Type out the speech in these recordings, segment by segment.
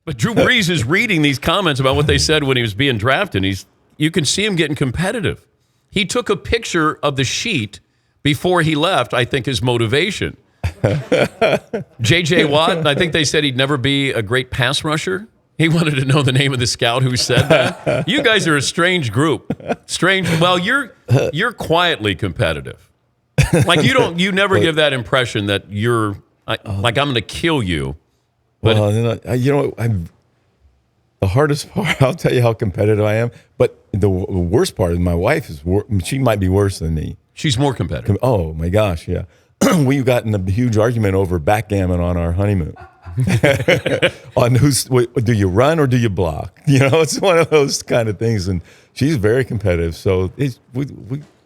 But Drew Brees is reading these comments about what they said when he was being drafted. You can see him getting competitive. He took a picture of the sheet before he left, I think, his motivation. J.J. Watt, I think they said he'd never be a great pass rusher. He wanted to know the name of the scout who said that. You guys are a strange group. Strange. Well, you're quietly competitive. Like you never give that impression that you're like I'm going to kill you. But the hardest part, I'll tell you how competitive I am. But the worst part is my wife she might be worse than me. She's more competitive. Oh my gosh, yeah. We got in a huge argument over backgammon on our honeymoon. On do you run or do you block? It's one of those kind of things, and she's very competitive. So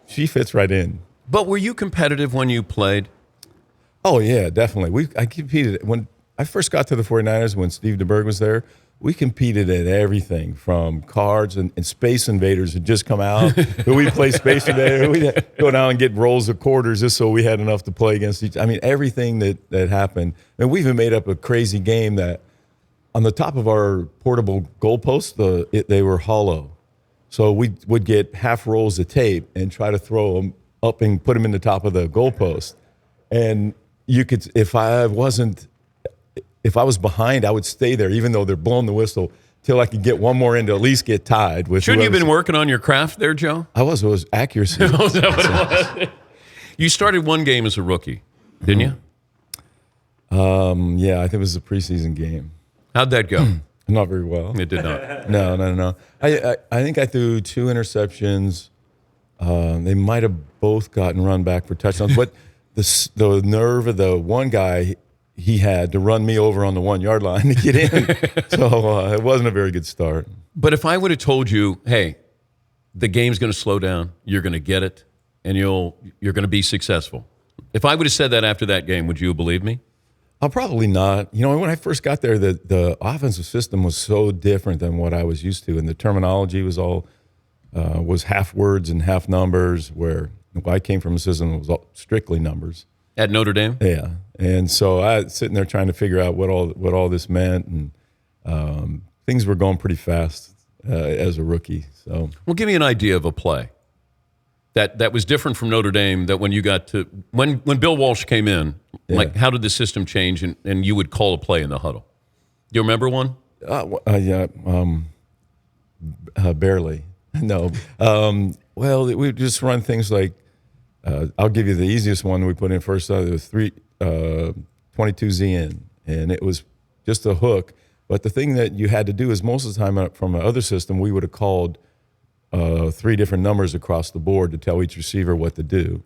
she fits right in. But were you competitive when you played? Oh yeah, definitely. I competed when I first got to the 49ers when Steve DeBerg was there. We competed at everything from cards and Space Invaders had just come out. We play Space Invaders. We'd go down and get rolls of quarters just so we had enough to play against each. I mean, everything that happened. And we even made up a crazy game that on the top of our portable goalposts, they were hollow. So we would get half rolls of tape and try to throw them up and put them in the top of the goalpost. And you could, if I was behind, I would stay there, even though they're blowing the whistle, till I could get one more in to at least get tied with. Shouldn't you have been working on your craft there, Joe? I was. It was accuracy. Oh, is that what it was? You started one game as a rookie, didn't you? Yeah, I think it was a preseason game. How'd that go? Not very well. It did not. No. I think I threw 2 interceptions. They might have both gotten run back for touchdowns, but the nerve of the one guy, he had to run me over on the 1 yard line to get in. So it wasn't a very good start. But if I would have told you, hey, the game's going to slow down, you're going to get it, and you're going to be successful. If I would have said that after that game, would you have believed me? Probably not. When I first got there, the offensive system was so different than what I was used to, and the terminology was all was half words and half numbers, where I came from a system that was strictly numbers. At Notre Dame? Yeah. And so I was sitting there trying to figure out what all this meant, and things were going pretty fast as a rookie. So, well, give me an idea of a play that was different from Notre Dame. That when you got to when Bill Walsh came in, like how did the system change, and you would call a play in the huddle? Do you remember one? Yeah, barely. No. Well, we would just run things like. I'll give you the easiest one we put in first. It was 22Z in, and it was just a hook. But the thing that you had to do is most of the time from another system, we would have called 3 different numbers across the board to tell each receiver what to do.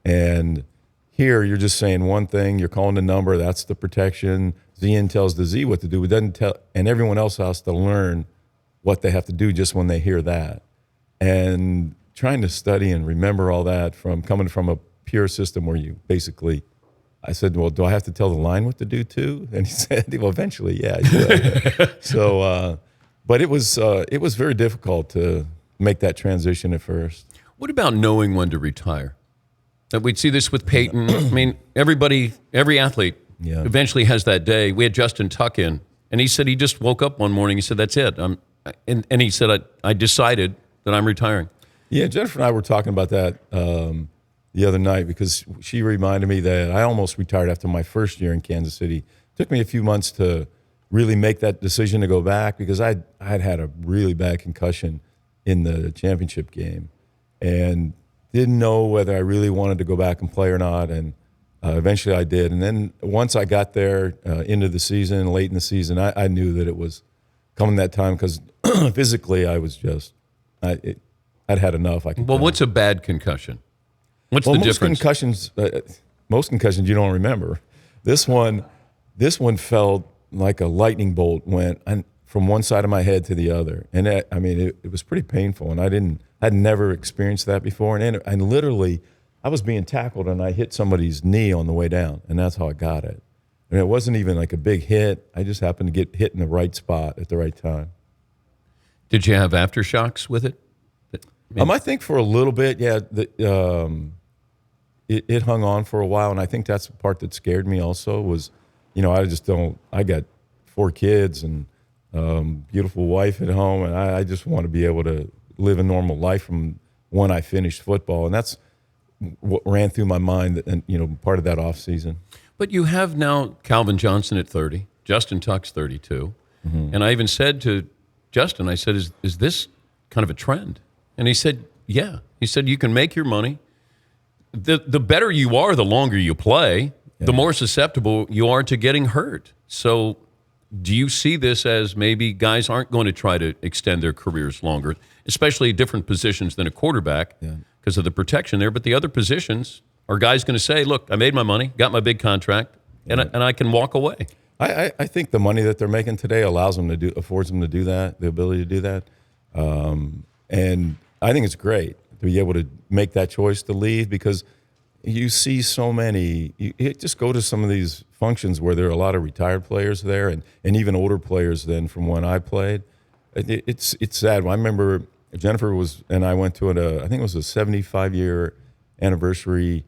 And here you're just saying one thing, you're calling the number, that's the protection. Z-in tells the Z what to do. It doesn't tell, and everyone else has to learn what they have to do just when they hear that. And trying to study and remember all that from coming from a pure system where you basically, I said, well, do I have to tell the line what to do too? And he said, well, eventually, yeah. So, but it was very difficult to make that transition at first. What about knowing when to retire? We'd see this with Peyton. I mean, every athlete eventually has that day. We had Justin Tuck in, and he said he just woke up one morning. He said, that's it. And he said, I decided that I'm retiring. Yeah, Jennifer and I were talking about that the other night because she reminded me that I almost retired after my first year in Kansas City. It took me a few months to really make that decision to go back because I'd had a really bad concussion in the championship game and didn't know whether I really wanted to go back and play or not. And eventually I did. And then once I got there into the season, late in the season, I knew that it was coming that time because physically I was just I'd had enough. What's a bad concussion? What's the difference? Most concussions you don't remember. This one felt like a lightning bolt went from one side of my head to the other, and it was pretty painful. And I'd never experienced that before. And literally, I was being tackled, and I hit somebody's knee on the way down, and that's how I got it. And it wasn't even like a big hit. I just happened to get hit in the right spot at the right time. Did you have aftershocks with it? I think for a little bit, yeah. It hung on for a while, and I think that's the part that scared me also was, I got 4 kids, and beautiful wife at home, and I just want to be able to live a normal life from when I finished football, and that's what ran through my mind, and part of that off season. But you have now Calvin Johnson at 30, Justin Tuck's 32, and I even said to Justin, I said, is this kind of a trend? And he said, yeah. He said, you can make your money. The better you are, the longer you play, the more susceptible you are to getting hurt. So do you see this as maybe guys aren't going to try to extend their careers longer, especially different positions than a quarterback because of the protection there? But the other positions, are guys going to say, look, I made my money, got my big contract, and I can walk away? I think the money that they're making today affords them to do that, the ability to do that. And I think it's great to be able to make that choice to leave, because you see so many. You just go to some of these functions where there are a lot of retired players there, and even older players than from when I played. It's sad. I remember Jennifer and I went to I think it was a 75-year anniversary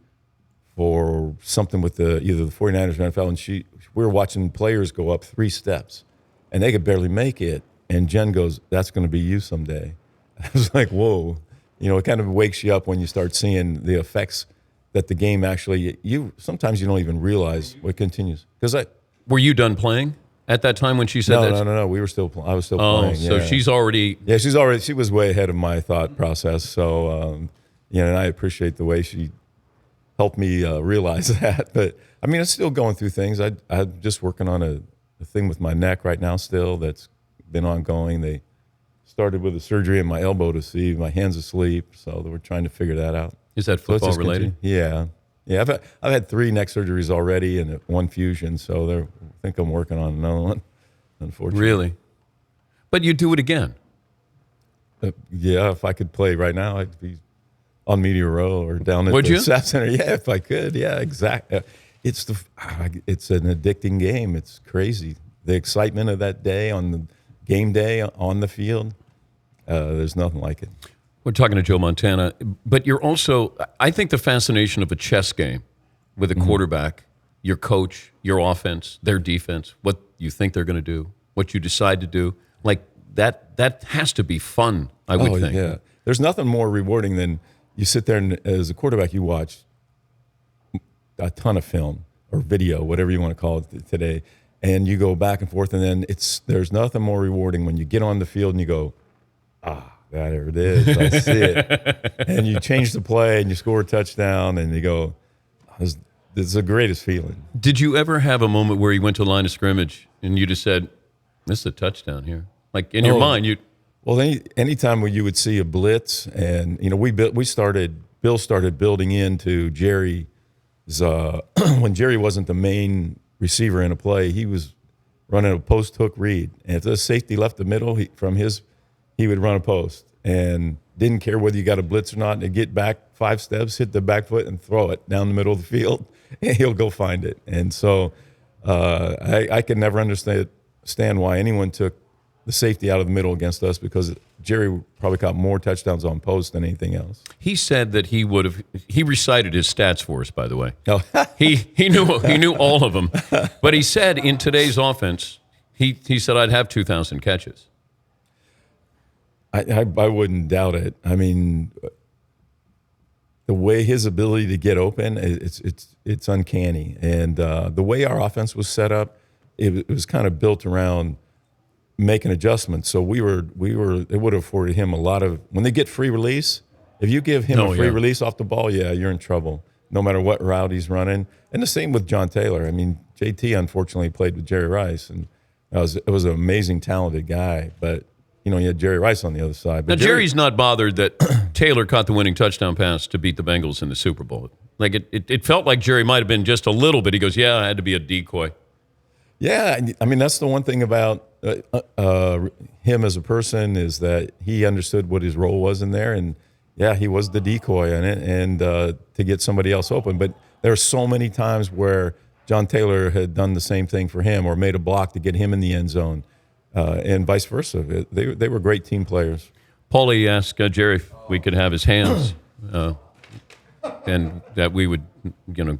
for something with either the 49ers or NFL, and we were watching players go up 3 steps, and they could barely make it. And Jen goes, "That's going to be you someday." I was like, whoa. It kind of wakes you up when you start seeing the effects that the game actually, sometimes you don't even realize what continues. Were you done playing at that time when she said that? No. We were I was still playing. So she's already. Yeah, she was way ahead of my thought process. So, and I appreciate the way she helped me realize that. But I mean, I'm still going through things. I'm just working on a thing with my neck right now still that's been ongoing. They started with a surgery in my elbow to see my hands asleep, so we're trying to figure that out. Is that football related? Yeah. I've had 3 neck surgeries already and 1 fusion, so I think I'm working on another one. Unfortunately, really. But you do it again? Yeah, if I could play right now, I'd be on Media Row or down at the SAP Center. Yeah, if I could. Yeah, exactly. It's an addicting game. It's crazy. The excitement of that day on the game day on the field, there's nothing like it. We're talking to Joe Montana, but you're also, I think the fascination of a chess game with a quarterback, your coach, your offense, their defense, what you think they're going to do, what you decide to do, like that has to be fun, I would think. Yeah. There's nothing more rewarding than you sit there and as a quarterback, you watch a ton of film or video, whatever you want to call it today, and you go back and forth, and then there's nothing more rewarding when you get on the field and you go, there it is, I see it. And you change the play and you score a touchdown and you go, this is the greatest feeling. Did you ever have a moment where you went to a line of scrimmage and you just said, this is a touchdown here? Like in your mind, Well, anytime when you would see a blitz, and Bill started building into Jerry's when Jerry wasn't the main receiver in a play, he was running a post hook read, and if the safety left the middle, he would run a post and didn't care whether you got a blitz or not. And get back 5 steps, hit the back foot, and throw it down the middle of the field, and he'll go find it. And so I could never understand why anyone took the safety out of the middle against us, because Jerry probably caught more touchdowns on post than anything else. He said that he recited his stats for us, by the way. Oh. he knew all of them. But he said in today's offense, he said I'd have 2,000 catches. I wouldn't doubt it. I mean, the way his ability to get open, it's uncanny. And the way our offense was set up, it was kind of built around making adjustments. So it would have afforded him a lot of, when they get free release, if you give him a free release off the ball, you're in trouble, no matter what route he's running. And the same with John Taylor. I mean, JT unfortunately played with Jerry Rice, and it was an amazing, talented guy, but you had Jerry Rice on the other side. But now, Jerry's not bothered that Taylor caught the winning touchdown pass to beat the Bengals in the Super Bowl. Like it felt like Jerry might have been just a little bit. He goes, I had to be a decoy. Yeah, I mean, that's the one thing about him as a person, is that he understood what his role was in there, and he was the decoy in it, and to get somebody else open. But there are so many times where John Taylor had done the same thing for him, or made a block to get him in the end zone, and vice versa. They were great team players. Paulie asked Jerry if we could have his hands. and that we would,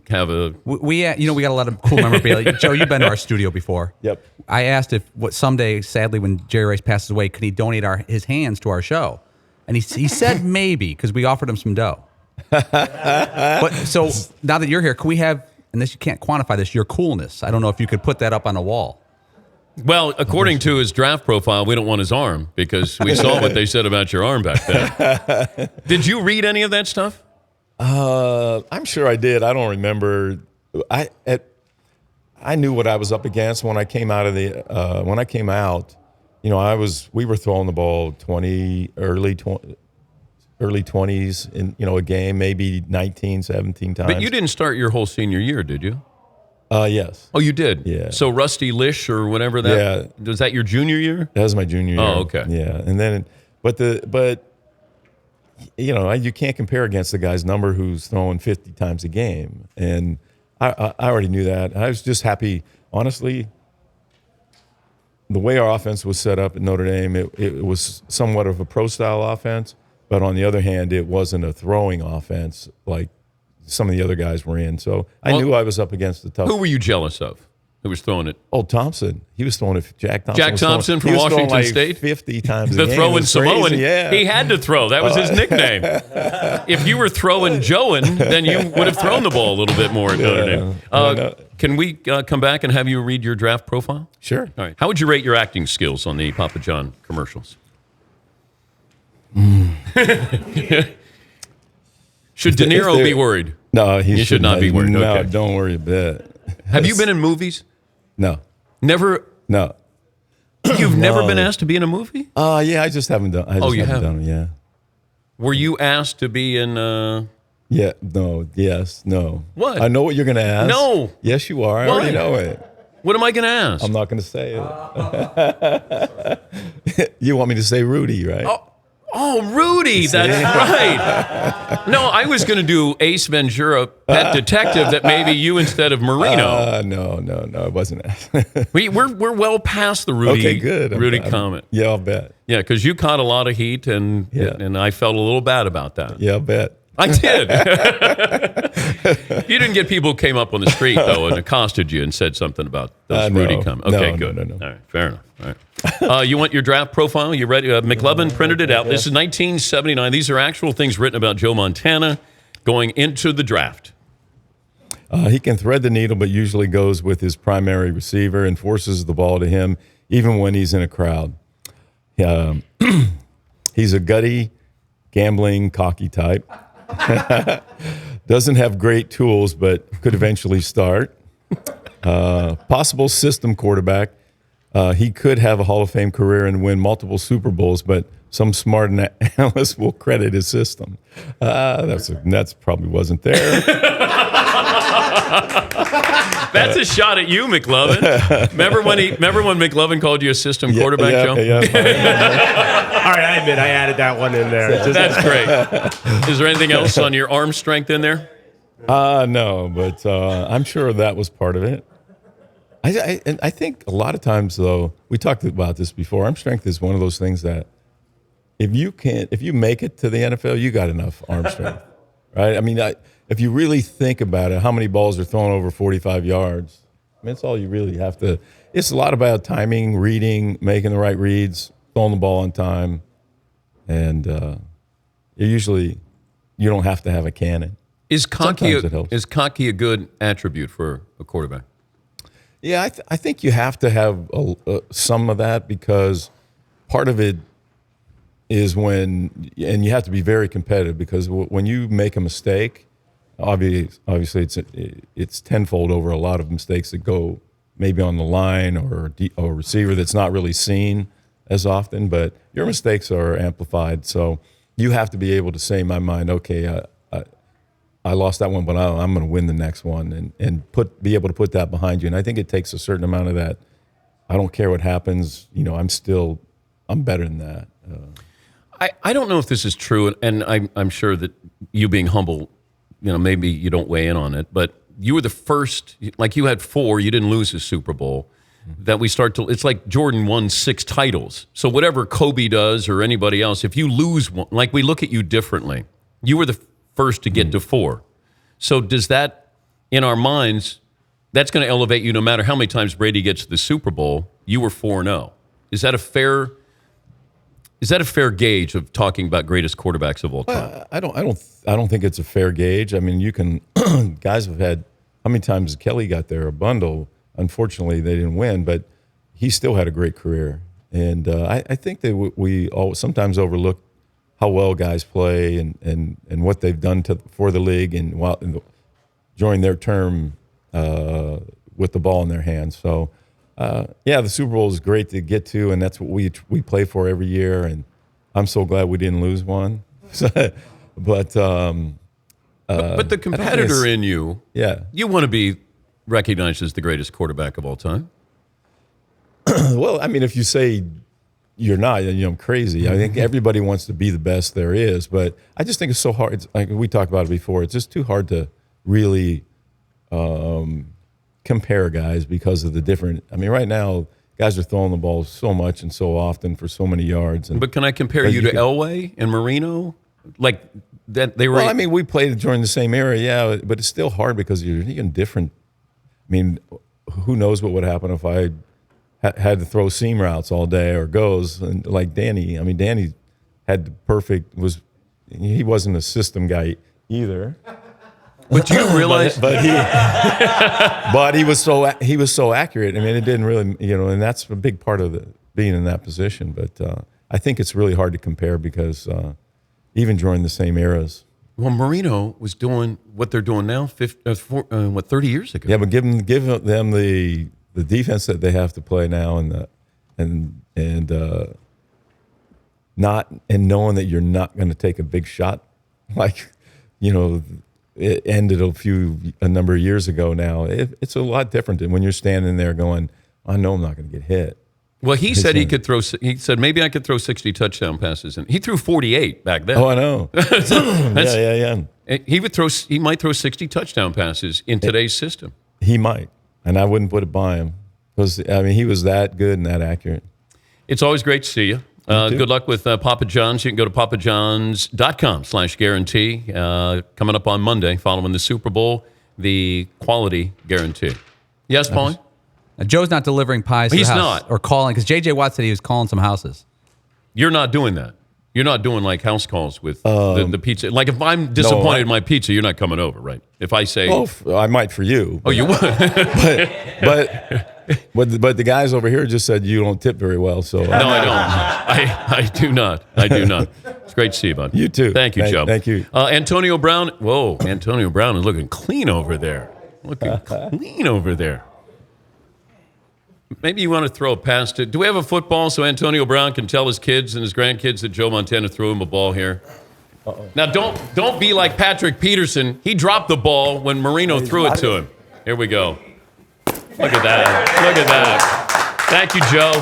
have a. We got a lot of cool memorabilia. Joe, you've been to our studio before. Yep. I asked if someday, sadly, when Jerry Rice passes away, could he donate his hands to our show? And he said maybe, because we offered him some dough. But so now that you're here, can we have, and this, you can't quantify this, your coolness. I don't know if you could put that up on a wall. Well, according to his draft profile, we don't want his arm because we saw what they said about your arm back then. Did you read any of that stuff? I'm sure I did. I don't remember. I knew what I was up against when I came out of the when I came out. We were throwing the ball early 20s in a game, maybe 19, 17 times. But you didn't start your whole senior year, did you? Yes. Oh, you did? Yeah. So Rusty Lish or whatever that. Yeah. Was that your junior year? That was my junior year. Oh, okay. Yeah, and then but you can't compare against the guy's number who's throwing 50 times a game, and I already knew that. I was just happy, honestly. The way our offense was set up at Notre Dame, it was somewhat of a pro-style offense, but on the other hand, it wasn't a throwing offense like some of the other guys were in. So I knew I was up against the tough. Who were you jealous of? Who was throwing it? Oh, Thompson. He was throwing it. Jack Thompson. Jack Thompson from Washington like State? 50 times The a game. throwing Samoan. Yeah. He had to throw. That was his nickname. If you were throwing Joan, then you would have thrown the ball a little bit more at Notre Dame. Can we come back and have you read your draft profile? Sure. All right. How would you rate your acting skills on the Papa John commercials? Should De Niro be worried? No, he should not be worried. No, Okay. don't worry a bit. Have you been in movies? No. Never. No. You've never been asked to be in a movie? Yeah, I just haven't done. You haven't? Done it, yeah. Were you asked to be in? Yeah. No. Yes. No. What? I know what you're going to ask. No. Yes, you are. I What? already know it. What am I going to ask? I'm not going to say it. You want me to say Rudy, right? Oh, Rudy, that's right. No, I was going to do Ace Ventura, Pet Detective, that maybe you instead of Marino. No, it wasn't. We're well past the Rudy. Okay, good. Rudy comment. Yeah, I'll bet. Yeah, because you caught a lot of heat, and I felt a little bad about that. Yeah, I'll bet. I did. You didn't get people who came up on the street, though, and accosted you and said something about those Rudy comments. Okay, good. No. All right, fair enough. All right. You want your draft profile? You ready? McLovin printed it out. This is 1979. These are actual things written about Joe Montana going into the draft. He can thread the needle, but usually goes with his primary receiver and forces the ball to him, even when he's in a crowd. He's a gutty, gambling, cocky type. Doesn't have great tools, but could eventually start. Possible system quarterback. He could have a Hall of Fame career and win multiple Super Bowls, but some smart analysts will credit his system. That's probably wasn't there. That's a shot at you, McLovin. Remember when McLovin called you a system quarterback, Joe? Yeah. All right, I admit I added that one in there. That's great. Is there anything else on your arm strength in there? No, but I'm sure that was part of it. I think a lot of times, though, we talked about this before. Arm strength is one of those things that if you make it to the NFL, you got enough arm strength, right? I mean, if you really think about it, how many balls are thrown over 45 yards? I mean, it's all you really have to. It's a lot about timing, reading, making the right reads, throwing the ball on time, and you don't have to have a cannon. Is cocky a good attribute for a quarterback? Yeah, I think you have to have some of that, because part of it is and you have to be very competitive, because when you make a mistake, obviously it's tenfold over a lot of mistakes that go maybe on the line or a receiver that's not really seen as often, but your mistakes are amplified. So you have to be able to say in my mind, okay, I lost that one, but I'm going to win the next one, and be able to put that behind you. And I think it takes a certain amount of that. I don't care what happens. I'm better than that. I don't know if this is true, and I'm sure that you being humble, maybe you don't weigh in on it, but you were the first, like you had 4, you didn't lose a Super Bowl, that we start to, it's like Jordan won 6 titles. So whatever Kobe does or anybody else, if you lose one, like we look at you differently. You were the first to get to 4. So does that, in our minds, that's going to elevate you no matter how many times Brady gets to the Super Bowl? You were 4-0. Is that a fair gauge of talking about greatest quarterbacks of all time? I don't think it's a fair gauge. I mean, you can guys have had how many times Kelly got there a bundle. Unfortunately, they didn't win, but he still had a great career. And I think that we all sometimes overlook how well guys play and what they've done for the league and during their term with the ball in their hands. So, the Super Bowl is great to get to, and that's what we play for every year. And I'm so glad we didn't lose one. But the competitor in you, you want to be recognized as the greatest quarterback of all time. Well, I mean, if you say you're not, I'm crazy. I think everybody wants to be the best there is, but I just think it's so hard. It's, like we talked about it before. It's just too hard to really compare guys because of the different. I mean, right now, guys are throwing the ball so much and so often for so many yards. But can I compare you to Elway and Marino? Like that they were. Well, I mean, we played during the same era, but it's still hard because you're in different. I mean, who knows what would happen if I had to throw seam routes all day or goes and like Danny. I mean, Danny had the perfect he wasn't a system guy either. But you realize, but he was so accurate. I mean, it didn't really, and that's a big part of being in that position. But I think it's really hard to compare because even during the same eras. Well, Marino was doing what they're doing now, 30 years ago. Yeah, but give them the defense that they have to play now, and knowing that you're not going to take a big shot, like it ended a number of years ago. Now it's a lot different than when you're standing there going, I know I'm not going to get hit. Well, he said he could throw. He said maybe I could throw 60 touchdown passes, and he threw 48 back then. Oh, I know. Yeah. He might throw 60 touchdown passes in today's system. He might, and I wouldn't put it by him because he was that good and that accurate. It's always great to see you. Good luck with Papa John's. You can go to papajohns.com/guarantee. Coming up on Monday, following the Super Bowl, the quality guarantee. Yes, Paulie? Joe's not delivering pies to the house. He's not. Or calling, because J.J. Watt said he was calling some houses. You're not doing that. You're not doing like house calls with the pizza. Like if I'm disappointed in my pizza, you're not coming over, right? If I say... Oh, I might for you. Oh, you would? but the guys over here just said you don't tip very well. So no, I don't. I do not. I do not. It's great to see you, bud. You too. Thank you, Joe. Thank you. Antonio Brown. Whoa, Antonio Brown is looking clean over there. Maybe you want to throw a pass to... Do we have a football so Antonio Brown can tell his kids and his grandkids that Joe Montana threw him a ball here? Now, don't be like Patrick Peterson. He dropped the ball when Marino threw it to him. Here we go. Look at that. Thank you, Joe.